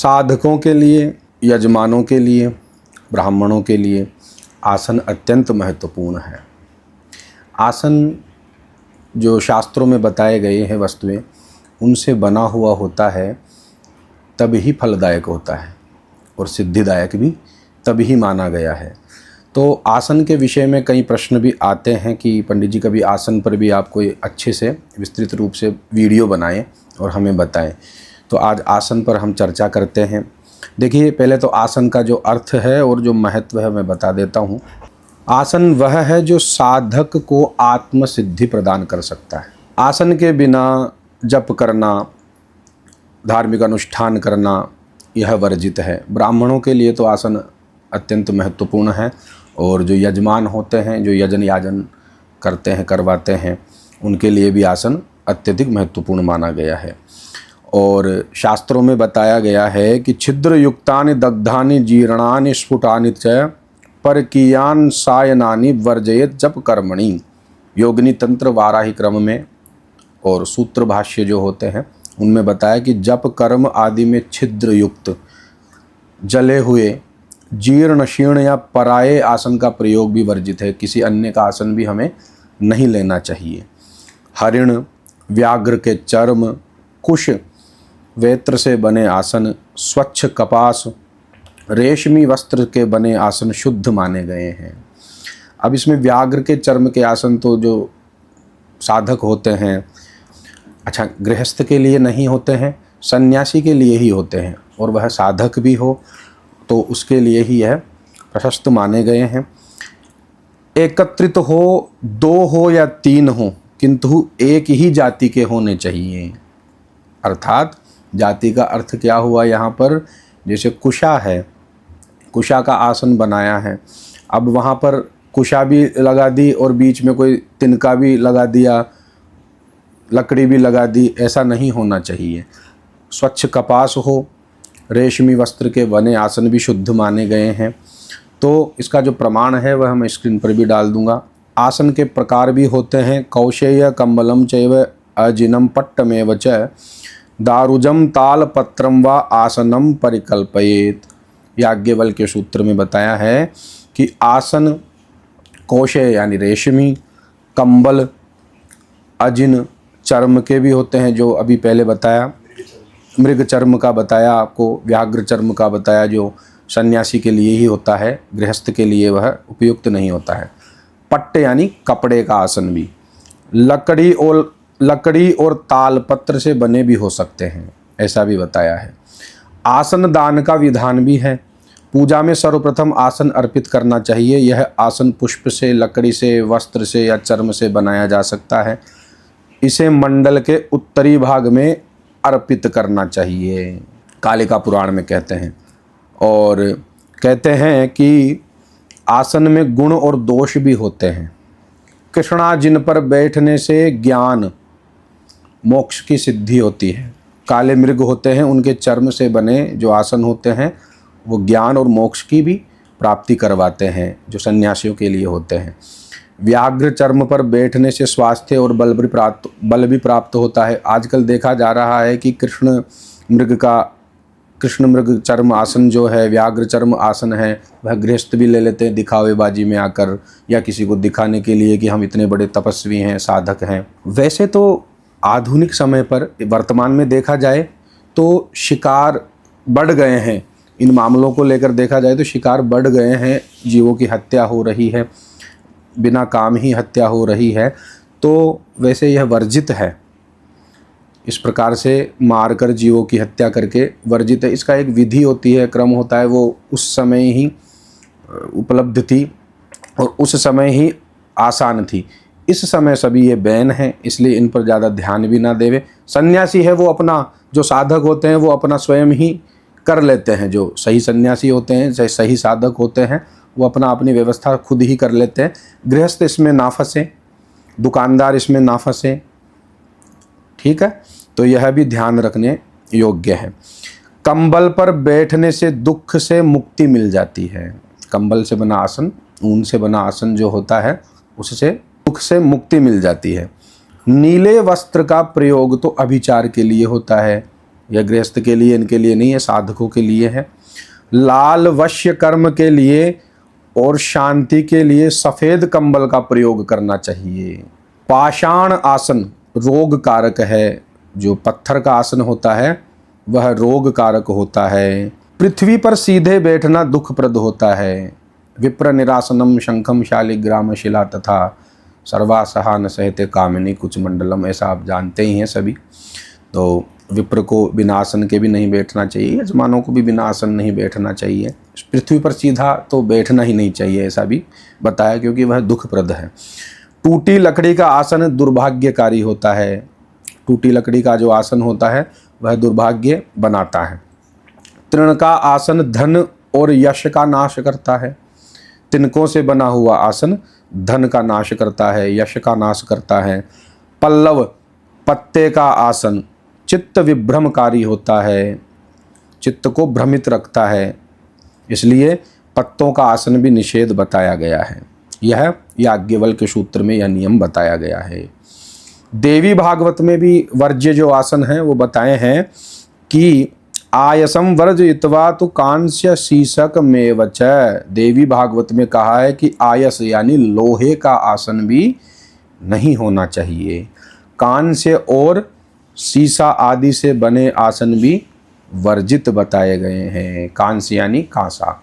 साधकों के लिए, यजमानों के लिए, ब्राह्मणों के लिए आसन अत्यंत महत्वपूर्ण है। आसन जो शास्त्रों में बताए गए हैं वस्तुएं, उनसे बना हुआ होता है तभी फलदायक होता है और सिद्धिदायक भी तभी माना गया है। तो आसन के विषय में कई प्रश्न भी आते हैं कि पंडित जी कभी आसन पर भी आप कोई अच्छे से विस्तृत रूप से वीडियो बनाएं और हमें बताएं। तो आज आसन पर हम चर्चा करते हैं। देखिए, पहले तो आसन का जो अर्थ है और जो महत्व है मैं बता देता हूँ। आसन वह है जो साधक को आत्म सिद्धि प्रदान कर सकता है। आसन के बिना जप करना, धार्मिक अनुष्ठान करना यह वर्जित है। ब्राह्मणों के लिए तो आसन अत्यंत महत्वपूर्ण है और जो यजमान होते हैं, जो यजन याजन करते हैं, करवाते हैं, उनके लिए भी आसन अत्यधिक महत्वपूर्ण माना गया है। और शास्त्रों में बताया गया है कि छिद्र युक्तानि दग्धानि जीर्णानि स्फुटानि च परकीयान सायनानि वर्जयेत जप कर्मणि। योगिनी तंत्र वाराही क्रम में और सूत्र भाष्य जो होते हैं उनमें बताया कि जप कर्म आदि में छिद्र युक्त, जले हुए, जीर्ण शीर्ण या पराये आसन का प्रयोग भी वर्जित है। किसी अन्य का आसन भी हमें नहीं लेना चाहिए। हरिण, व्याघ्र के चर्म, कुश, वेत्र से बने आसन, स्वच्छ कपास, रेशमी वस्त्र के बने आसन शुद्ध माने गए हैं। अब इसमें व्याघ्र के चर्म के आसन तो जो साधक होते हैं, अच्छा, गृहस्थ के लिए नहीं होते हैं, सन्यासी के लिए ही होते हैं, और वह साधक भी हो तो उसके लिए ही यह प्रशस्त माने गए हैं। एकत्रित हो, दो हो या तीन हो, किंतु एक ही जाति के होने चाहिए। अर्थात जाति का अर्थ क्या हुआ यहाँ पर? जैसे कुशा है, कुशा का आसन बनाया है, अब वहाँ पर कुशा भी लगा दी और बीच में कोई तिनका भी लगा दिया, लकड़ी भी लगा दी, ऐसा नहीं होना चाहिए। स्वच्छ कपास हो, रेशमी वस्त्र के बने आसन भी शुद्ध माने गए हैं। तो इसका जो प्रमाण है वह मैं स्क्रीन पर भी डाल दूंगा। आसन के प्रकार भी होते हैं। कौशेय कम्बलम चैव अजिनम पट्टमेव च दारुजम ताल पत्रम व आसनम परिकल्पयेत। याज्ञवल्क्य के सूत्र में बताया है कि आसन कौशेय यानी रेशमी, कंबल, अजिन चर्म के भी होते हैं, जो अभी पहले बताया, मृग चर्म का बताया आपको, व्याघ्र चर्म का बताया, जो सन्यासी के लिए ही होता है, गृहस्थ के लिए वह उपयुक्त नहीं होता है। पट्ट यानी कपड़े का आसन भी, लकड़ी और ताल पत्र से बने भी हो सकते हैं, ऐसा भी बताया है। आसन दान का विधान भी है। पूजा में सर्वप्रथम आसन अर्पित करना चाहिए। यह आसन पुष्प से, लकड़ी से, वस्त्र से या चर्म से बनाया जा सकता है। इसे मंडल के उत्तरी भाग में अर्पित करना चाहिए, कालिका पुराण में कहते हैं। और कहते हैं कि आसन में गुण और दोष भी होते हैं। कृष्णा, जिन पर बैठने से ज्ञान मोक्ष की सिद्धि होती है। काले मृग होते हैं, उनके चर्म से बने जो आसन होते हैं वो ज्ञान और मोक्ष की भी प्राप्ति करवाते हैं, जो सन्यासियों के लिए होते हैं। व्याघ्र चर्म पर बैठने से स्वास्थ्य और बल भी प्राप्त होता है। आजकल देखा जा रहा है कि कृष्ण मृग चर्म आसन जो है, व्याघ्र चर्म आसन है, वह गृहस्थ भी ले लेते हैं दिखावेबाजी में आकर, या किसी को दिखाने के लिए कि हम इतने बड़े तपस्वी हैं, साधक हैं। वैसे तो आधुनिक समय पर वर्तमान में देखा जाए तो शिकार बढ़ गए हैं। इन मामलों को लेकर देखा जाए तो शिकार बढ़ गए हैं, जीवों की हत्या हो रही है, बिना काम ही हत्या हो रही है। तो वैसे यह वर्जित है, इस प्रकार से मारकर जीवों की हत्या करके वर्जित है। इसका एक विधि होती है, क्रम होता है, वो उस समय ही उपलब्ध थी और उस समय ही आसान थी। इस समय सभी ये बैन है, इसलिए इन पर ज़्यादा ध्यान भी ना देवे। सन्यासी है वो अपना, जो साधक होते हैं वो अपना स्वयं ही कर लेते हैं। जो सही सन्यासी होते हैं, सही साधक होते हैं, वो अपनी व्यवस्था खुद ही कर लेते हैं। गृहस्थ इसमें ना फंसे, दुकानदार इसमें ना फंसे, ठीक है। तो यह भी ध्यान रखने योग्य है। कंबल पर बैठने से दुख से मुक्ति मिल जाती है। कंबल से बना आसन, ऊन से बना आसन जो होता है, उससे दुख से मुक्ति मिल जाती है। नीले वस्त्र का प्रयोग तो अभिचार के लिए होता है, यह गृहस्थ के लिए, इनके लिए नहीं है, साधकों के लिए है। लाल वश्य कर्म के लिए और शांति के लिए सफ़ेद कंबल का प्रयोग करना चाहिए। पाषाण आसन रोग कारक है, जो पत्थर का आसन होता है वह रोग कारक होता है। पृथ्वी पर सीधे बैठना दुखप्रद होता है। विप्र निरासनम शंखम शालिग्राम शिला तथा सर्वासहा न सहते कामिनी कुछ मंडलम, ऐसा आप जानते ही हैं सभी। तो विप्र को बिना आसन के भी नहीं बैठना चाहिए, यजमानों को भी बिना आसन नहीं बैठना चाहिए। पृथ्वी पर सीधा तो बैठना ही नहीं चाहिए, ऐसा भी बताया, क्योंकि वह दुखप्रद है। टूटी लकड़ी का आसन दुर्भाग्यकारी होता है। टूटी लकड़ी का जो आसन होता है वह दुर्भाग्य बनाता है। तृण का आसन धन और यश का नाश करता है। तिनकों से बना हुआ आसन धन का नाश करता है, यश का नाश करता है। पल्लव पत्ते का आसन चित्त विभ्रमकारी होता है, चित्त को भ्रमित रखता है, इसलिए पत्तों का आसन भी निषेध बताया गया है। यह याज्ञवल्क्य सूत्र में यह नियम बताया गया है। देवी भागवत में भी वर्ज्य जो आसन हैं वो बताए हैं कि आयसम वर्जयित्वा तो कांस्य शीशक मेवच। देवी भागवत में कहा है कि आयस यानी लोहे का आसन भी नहीं होना चाहिए। कांस्य और शीशा आदि से बने आसन भी वर्जित बताए गए हैं। कांस्य यानी कांसा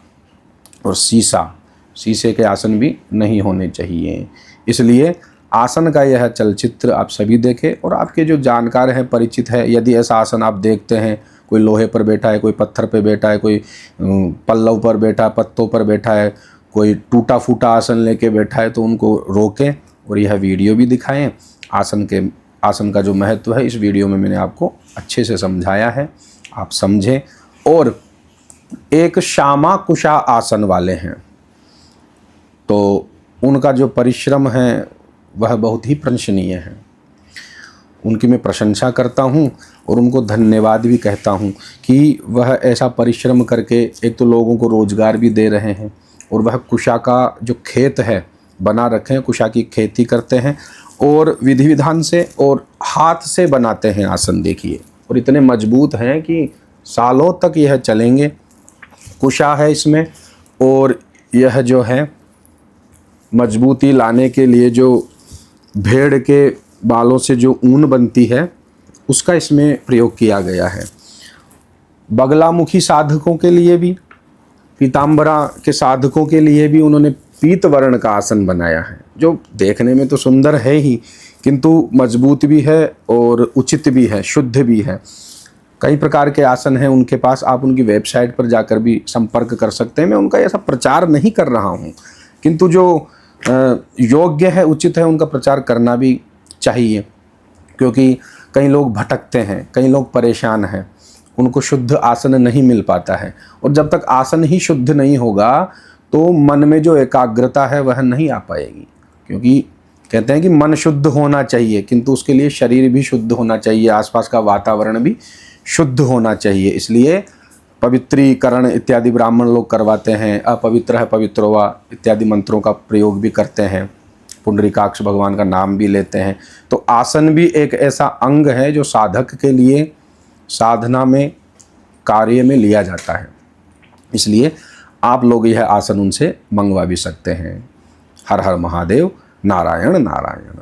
और शीशा, शीशे के आसन भी नहीं होने चाहिए। इसलिए आसन का यह चलचित्र आप सभी देखें, और आपके जो जानकार हैं, परिचित है, यदि ऐसा आसन आप देखते हैं, कोई लोहे पर बैठा है, कोई पत्थर पर बैठा है, कोई पल्लव पर बैठा है, पत्तों पर बैठा है, कोई टूटा फूटा आसन लेके बैठा है, तो उनको रोकें और यह वीडियो भी दिखाएं। आसन का जो महत्व है इस वीडियो में मैंने आपको अच्छे से समझाया है, आप समझें। और एक श्यामा कुशा आसन वाले हैं, तो उनका जो परिश्रम है वह बहुत ही प्रशंसनीय है। उनकी मैं प्रशंसा करता हूँ और उनको धन्यवाद भी कहता हूँ कि वह ऐसा परिश्रम करके एक तो लोगों को रोज़गार भी दे रहे हैं, और वह कुशा का जो खेत है बना रखे हैं, कुशा की खेती करते हैं और विधि विधान से और हाथ से बनाते हैं आसन। देखिए, और इतने मजबूत हैं कि सालों तक यह चलेंगे। कुशा है इसमें, और यह जो है मजबूती लाने के लिए जो भेड़ के बालों से जो ऊन बनती है उसका इसमें प्रयोग किया गया है। बगलामुखी साधकों के लिए भी, पीताम्बरा के साधकों के लिए भी उन्होंने पीत वर्ण का आसन बनाया है, जो देखने में तो सुंदर है ही, किंतु मजबूत भी है और उचित भी है, शुद्ध भी है। कई प्रकार के आसन हैं उनके पास, आप उनकी वेबसाइट पर जाकर भी संपर्क कर सकते हैं। मैं उनका ऐसा प्रचार नहीं कर रहा हूँ, किंतु जो योग्य है, उचित है, उनका प्रचार करना भी चाहिए, क्योंकि कई लोग भटकते हैं, कई लोग परेशान हैं, उनको शुद्ध आसन नहीं मिल पाता है। और जब तक आसन ही शुद्ध नहीं होगा तो मन में जो एकाग्रता है वह नहीं आ पाएगी, क्योंकि कहते हैं कि मन शुद्ध होना चाहिए, किंतु उसके लिए शरीर भी शुद्ध होना चाहिए, आसपास का वातावरण भी शुद्ध होना चाहिए। इसलिए पवित्रीकरण इत्यादि ब्राह्मण लोग करवाते हैं, अपवित्र है पवित्र हुआ इत्यादि मंत्रों का प्रयोग भी करते हैं, पुंडरीकाक्ष भगवान का नाम भी लेते हैं। तो आसन भी एक ऐसा अंग है जो साधक के लिए साधना में, कार्य में लिया जाता है। इसलिए आप लोग यह आसन उनसे मंगवा भी सकते हैं। हर हर महादेव, नारायण नारायण।